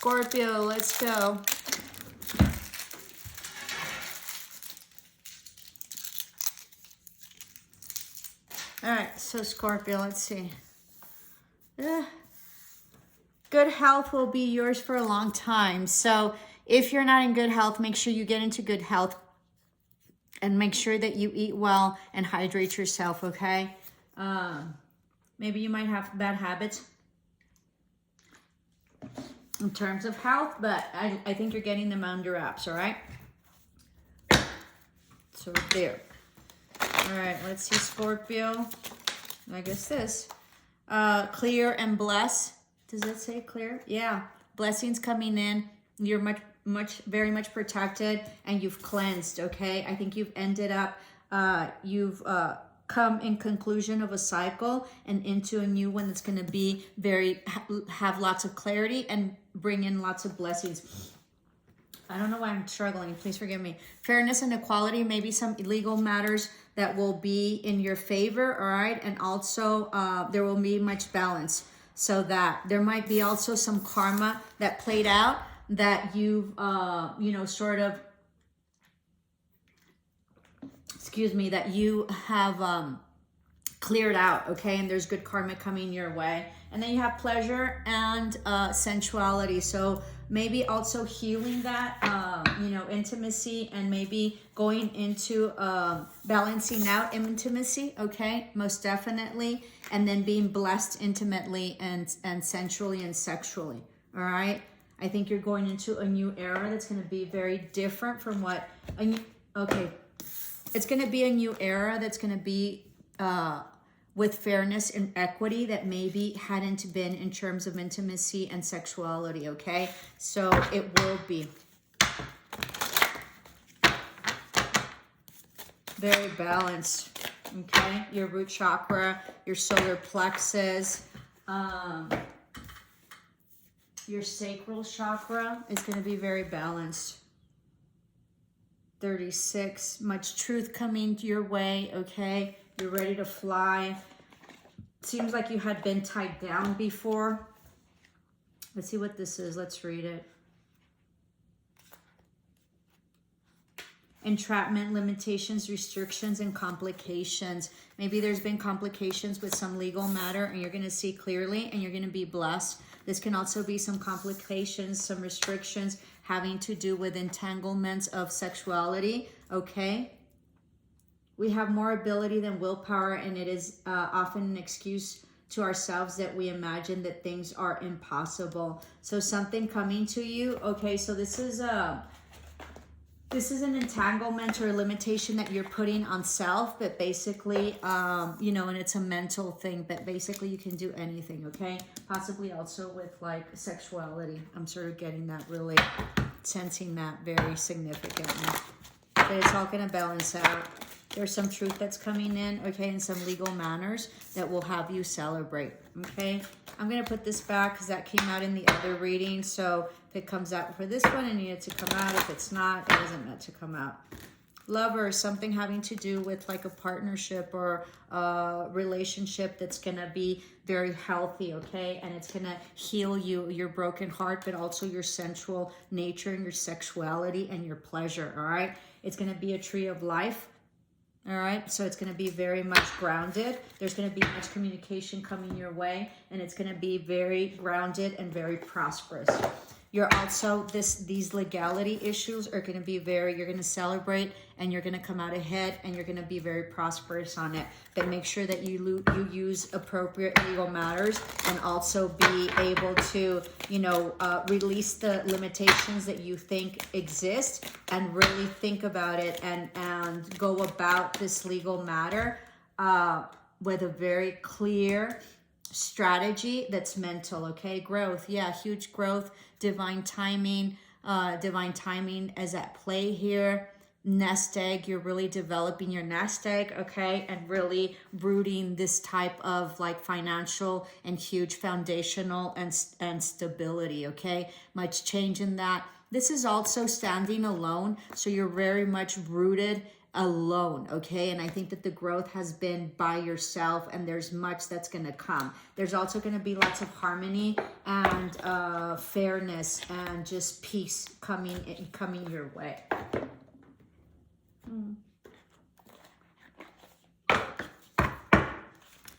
Scorpio, let's go. All right, so Scorpio, let's see. Good health will be yours for a long time. So if you're not in good health, make sure you get into good health and make sure that you eat well and hydrate yourself, okay? Maybe you might have bad habits in terms of health, but I think you're getting them under wraps, all right? So there. All right, let's see, Scorpio. I guess this. Clear and bless. Does it say clear? Yeah. Blessings coming in. You're very much protected and you've cleansed, okay? I think you've ended up, you've come in conclusion of a cycle and into a new one that's going to be have lots of clarity and bring in lots of blessings. I don't know why I'm struggling. Please forgive me. Fairness and equality, maybe some legal matters that will be in your favor, all right? And also there will be much balance. So that there might be also some karma that played out that you've, sort of, that you have cleared out, okay? And there's good karma coming your way. And then you have pleasure and sensuality. So maybe also healing that, intimacy and maybe going into balancing out intimacy, okay? Most definitely. And then being blessed intimately and sensually and sexually, all right? I think you're going into a new era that's going to be very different from what, it's going to be a new era that's going to be with fairness and equity that maybe hadn't been in terms of intimacy and sexuality, okay? So it will be very balanced, okay? Your root chakra, your solar plexus, your sacral chakra is going to be very balanced. 36, much truth coming your way, okay? You're ready to fly. Seems like you had been tied down before. Let's see what this is. Let's read it. Entrapment, limitations, restrictions, and complications. Maybe there's been complications with some legal matter and you're going to see clearly and you're going to be blessed. This can also be some complications, some restrictions having to do with entanglements of sexuality, okay? We have more ability than willpower, and it is often an excuse to ourselves that we imagine that things are impossible. So something coming to you, okay, so this is an entanglement or a limitation that you're putting on self, but basically, and it's a mental thing, but basically you can do anything, okay? Possibly also with like sexuality. I'm sort of getting that, really sensing that very significantly. But it's all going to balance out. There's some truth that's coming in, okay, and some legal manners that will have you celebrate, okay? I'm going to put this back because that came out in the other reading. So if it comes out for this one, it needed to come out. If it's not, it isn't meant to come out. Lover, something having to do with like a partnership or a relationship that's going to be very healthy, okay? And it's going to heal your broken heart, but also your sensual nature and your sexuality and your pleasure, all right? It's going to be a tree of life. All right, so it's going to be very much grounded. There's going to be much communication coming your way, and it's going to be very grounded and very prosperous. You're also, these legality issues are going to be you're going to celebrate and you're going to come out ahead and you're going to be very prosperous on it. But make sure that you use appropriate legal matters and also be able to, release the limitations that you think exist and really think about it and go about this legal matter with a very clear strategy that's mental, okay? Growth, yeah, huge growth, divine timing is at play here. Nest egg, you're really developing your nest egg, okay? And really rooting this type of like financial and huge foundational and stability, okay? Much change in that. This is also standing alone, so you're very much rooted alone, okay? And I think that the growth has been by yourself, and there's much that's going to come. There's also going to be lots of harmony and fairness and just peace coming your way.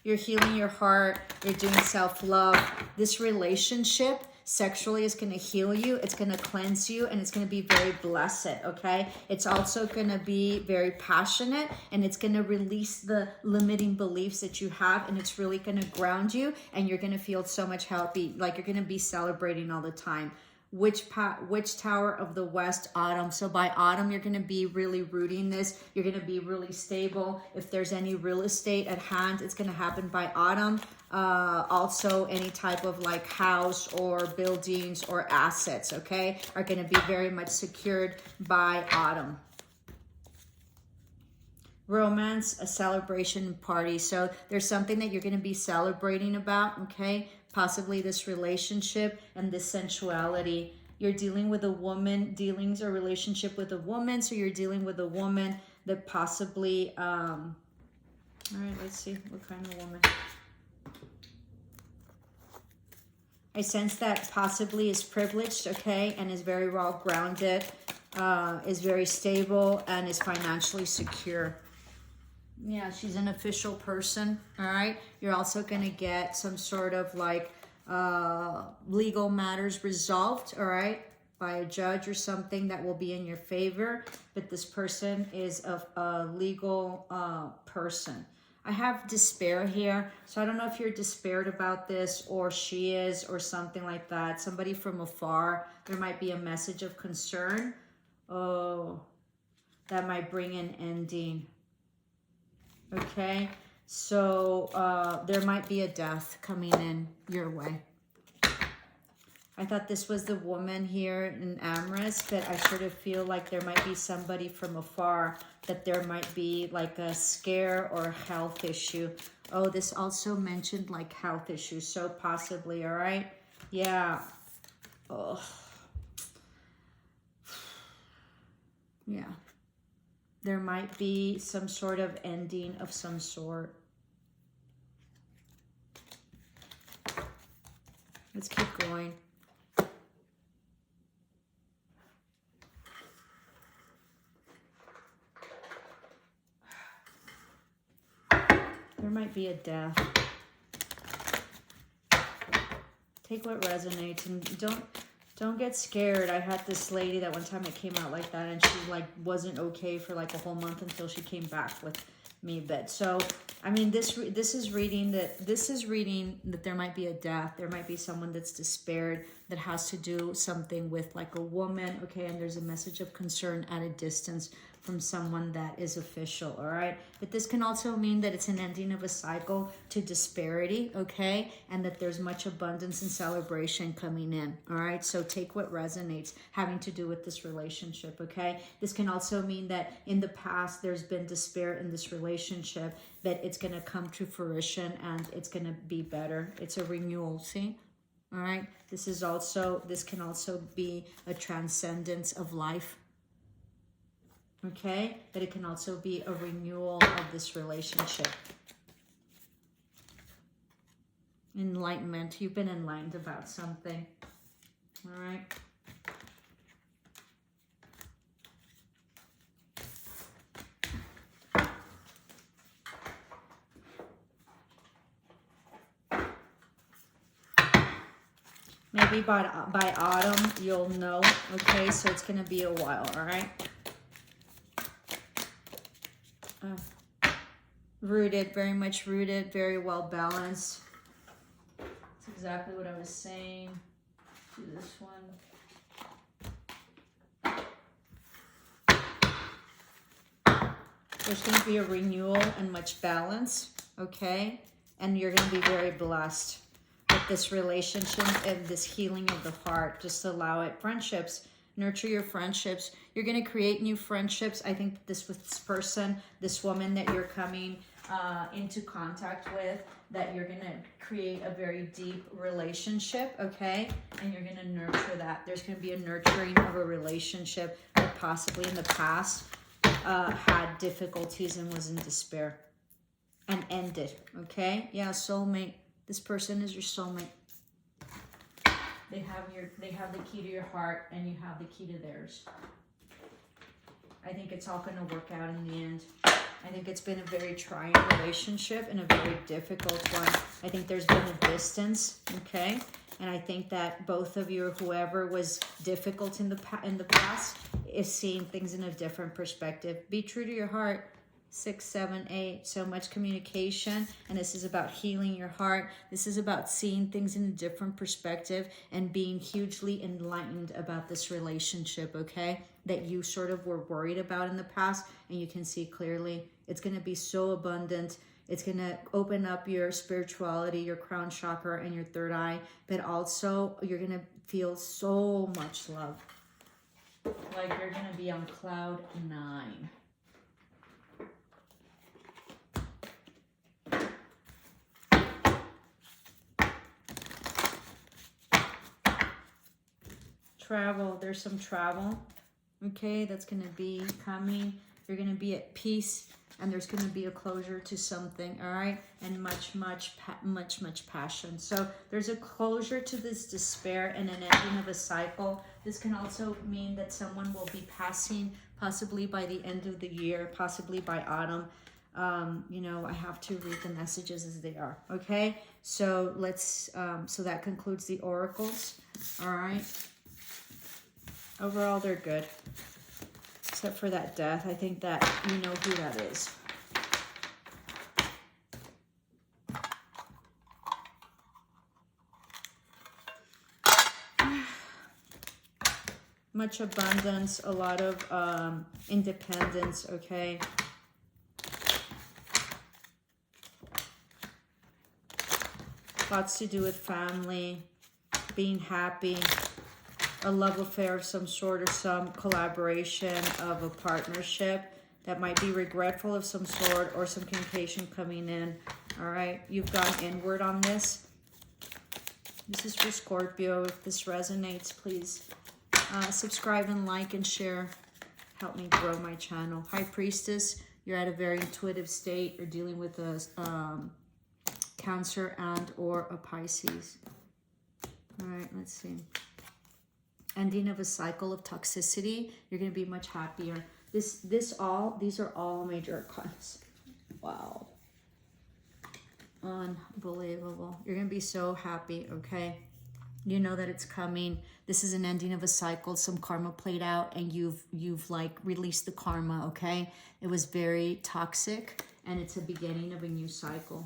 You're healing your heart. You're doing self-love. This relationship sexually is going to heal you. It's going to cleanse you, and it's going to be very blessed, okay? It's also going to be very passionate, and it's going to release the limiting beliefs that you have, and it's really going to ground you, and you're going to feel so much happy, like you're going to be celebrating all the time. Which tower of the west? Autumn. So by autumn, you're going to be really rooting this. You're going to be really stable. If there's any real estate at hand, it's going to happen by autumn. Also, any type of like house or buildings or assets, okay, are going to be very much secured by autumn. Romance, a celebration party. So there's something that you're going to be celebrating about, okay? Possibly this relationship and this sensuality. You're dealing with a woman, dealings or relationship with a woman. So you're dealing with a woman that possibly, all right, let's see what kind of woman. I sense that possibly is privileged, okay, and is very well grounded, is very stable, and is financially secure. Yeah, she's an official person, all right? You're also going to get some sort of like legal matters resolved, all right, by a judge or something that will be in your favor. But this person is a legal person. I have despair here, so I don't know if you're despaired about this, or she is, or something like that. Somebody from afar. There might be a message of concern. Oh, that might bring an ending. Okay, so there might be a death coming in your way. I thought this was the woman here in Amorous, but I sort of feel like there might be somebody from afar, that there might be like a scare or a health issue. Oh, this also mentioned like health issues, so possibly, all right? Yeah. Oh. Yeah. There might be some sort of ending of some sort. Let's keep going. There might be a death. Take what resonates, and don't get scared. I had this lady that one time it came out like that, and she like wasn't okay for like a whole month until she came back with me. But so I mean, this is reading that there might be a death. There might be someone that's despaired, that has to do something with like a woman, okay? And there's a message of concern at a distance from someone that is official, all right? But this can also mean that it's an ending of a cycle to disparity, okay? And that there's much abundance and celebration coming in, all right? So take what resonates, having to do with this relationship, okay? This can also mean that in the past there's been despair in this relationship, that it's going to come to fruition and it's going to be better. It's a renewal, see? All right? This can also be a transcendence of life. Okay, but it can also be a renewal of this relationship. Enlightenment. You've been enlightened about something. All right. Maybe by autumn you'll know. Okay, so it's going to be a while. All right. Rooted, very much rooted, very well balanced. That's exactly what I was saying. Do this one. There's going to be a renewal and much balance, okay? And you're going to be very blessed with this relationship and this healing of the heart. Just allow it. Friendships. Nurture your friendships. You're going to create new friendships. I think this with this person, this woman that you're coming into contact with, that you're going to create a very deep relationship, okay? And you're going to nurture that. There's going to be a nurturing of a relationship that possibly in the past had difficulties and was in despair and ended, okay? Yeah, soulmate. This person is your soulmate. They have the key to your heart and you have the key to theirs. I think it's all going to work out in the end. I think it's been a very trying relationship and a very difficult one. I think there's been a distance, okay? And I think that both of you or whoever was difficult in the past is seeing things in a different perspective. Be true to your heart. 6, 7, 8. So much communication. And this is about healing your heart. This is about seeing things in a different perspective and being hugely enlightened about this relationship, okay? That you sort of were worried about in the past and you can see clearly. It's going to be so abundant. It's going to open up your spirituality, your crown chakra, and your third eye. But also, you're going to feel so much love. Like you're going to be on cloud 9. Travel. There's some travel. Okay, that's going to be coming. You're going to be at peace. And there's going to be a closure to something, all right? And much passion. So there's a closure to this despair and an ending of a cycle. This can also mean that someone will be passing possibly by the end of the year, possibly by autumn. You know, I have to read the messages as they are, okay? So let's, so that concludes the oracles, all right? Overall, they're good. Except for that death. I think that you know who that is. Much abundance, a lot of independence, okay? Lots to do with family, being happy. A love affair of some sort or some collaboration of a partnership that might be regretful of some sort or some communication coming in. All right, you've gone inward on this. This is for Scorpio. If this resonates, please subscribe and like and share. Help me grow my channel. High Priestess, you're at a very intuitive state. You're dealing with a Cancer and or a Pisces. All right, let's see. Ending of a cycle of toxicity. You're going to be much happier. These are all major arcanas. Wow. Unbelievable. You're going to be so happy, okay? You know that it's coming. This is an ending of a cycle. Some karma played out and you've like released the karma, okay? It was very toxic and it's a beginning of a new cycle.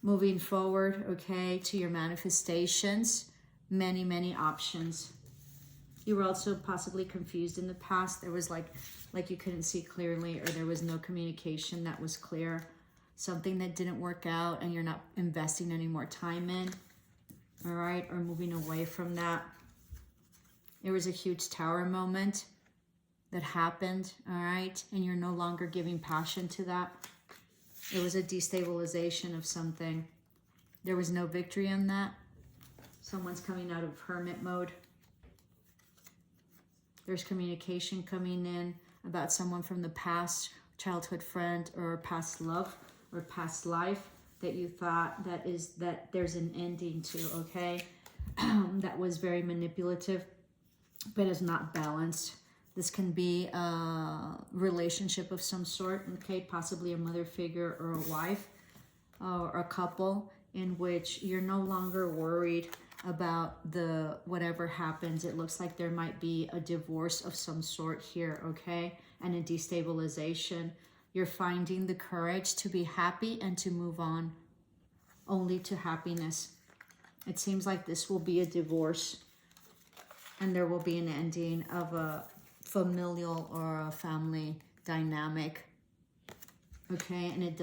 Moving forward, okay, to your manifestations, many options. You were also possibly confused in the past. There was like you couldn't see clearly or there was no communication that was clear. Something that didn't work out and you're not investing any more time in, all right, or moving away from that. There was a huge tower moment that happened, all right, and you're no longer giving passion to that. It was a destabilization of something. There was no victory in that. Someone's coming out of hermit mode. There's communication coming in about someone from the past, childhood friend or past love or past life that you thought that there's an ending to, okay? That was very manipulative, but is not balanced. This can be a relationship of some sort, okay? Possibly a mother figure or a wife or a couple in which you're no longer worried about whatever happens. It looks like there might be a divorce of some sort here, okay? And a destabilization. You're finding the courage to be happy and to move on only to happiness. It seems like this will be a divorce and there will be an ending of a familial or a family dynamic, okay? And it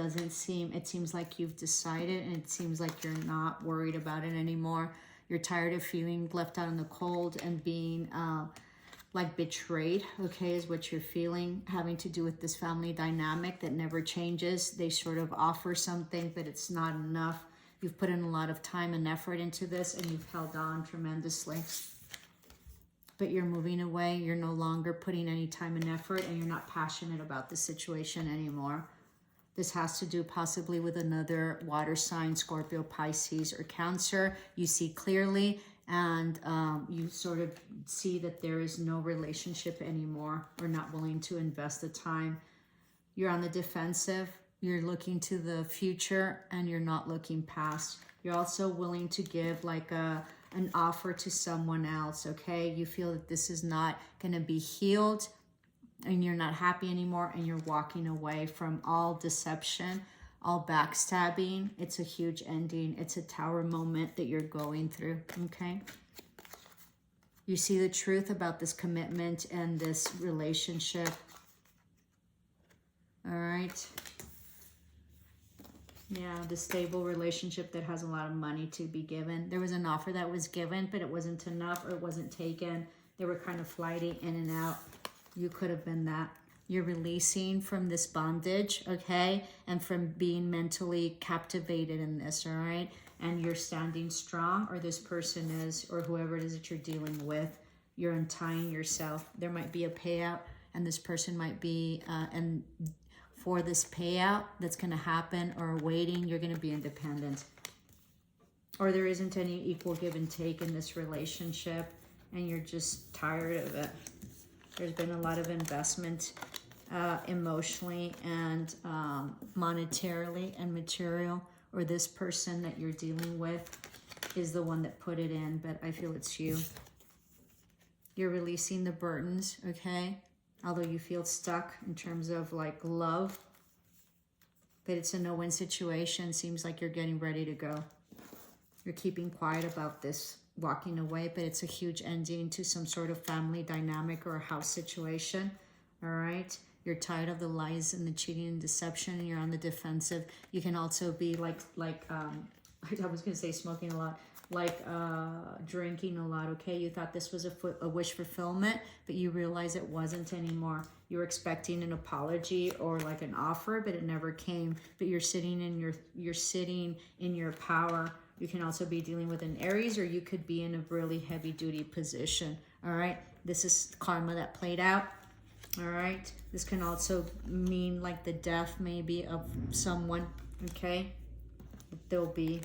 seems like you've decided and it seems like you're not worried about it anymore. You're tired of feeling left out in the cold and being like betrayed, okay, is what you're feeling, having to do with this family dynamic that never changes. They sort of offer something, but it's not enough. You've put in a lot of time and effort into this and you've held on tremendously. but you're moving away. You're no longer putting any time and effort, and you're not passionate about the situation anymore. This has to do possibly with another water sign, Scorpio, Pisces, or Cancer. You see clearly, and you sort of see that there is no relationship anymore, or not willing to invest the time. You're on the defensive. You're looking to the future, and you're not looking past. You're also willing to give like an offer to someone else, okay? You feel that this is not going to be healed, and you're not happy anymore, and you're walking away from all deception, all backstabbing. It's a huge ending. It's a tower moment that you're going through, okay? You see the truth about this commitment and this relationship. All right. Yeah, the stable relationship that has a lot of money to be given. There was an offer that was given, but it wasn't enough, or it wasn't taken. They were kind of flighty in and out. You could have been that. You're releasing from this bondage, okay? And from being mentally captivated in this, all right? And you're standing strong, or this person is, or whoever it is that you're dealing with. You're untying yourself. There might be a payout, and this person might be, and for this payout that's going to happen or waiting, you're going to be independent. Or there isn't any equal give and take in this relationship, and you're just tired of it. There's been a lot of investment emotionally and monetarily and material, or this person that you're dealing with is the one that put it in, but I feel it's you. You're releasing the burdens, okay? Although you feel stuck in terms of like love, but it's a no-win situation. Seems like you're getting ready to go. You're keeping quiet about this, walking away, but it's a huge ending to some sort of family dynamic or a house situation. All right. You're tired of the lies and the cheating and deception, and you're on the defensive. You can also be like I was going to say smoking a lot, like drinking a lot, okay? You thought this was a wish fulfillment, but you realize it wasn't anymore. You were expecting an apology or like an offer, but it never came. But you're sitting in your power. You can also be dealing with an Aries, or you could be in a really heavy-duty position, all right? This is karma that played out, all right? This can also mean like the death maybe of someone, okay? There'll be...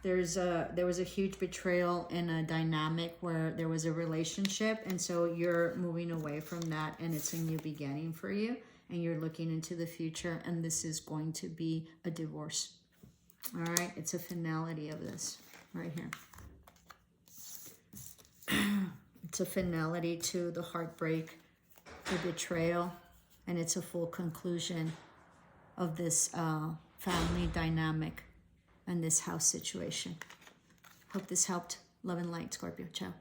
there was a huge betrayal in a dynamic where there was a relationship, and so you're moving away from that, and it's a new beginning for you, and you're looking into the future, and this is going to be a divorce. All right, it's a finality of this right here. It's a finality to the heartbreak, the betrayal, and it's a full conclusion of this family dynamic and this house situation. Hope this helped. Love and light, Scorpio. Ciao.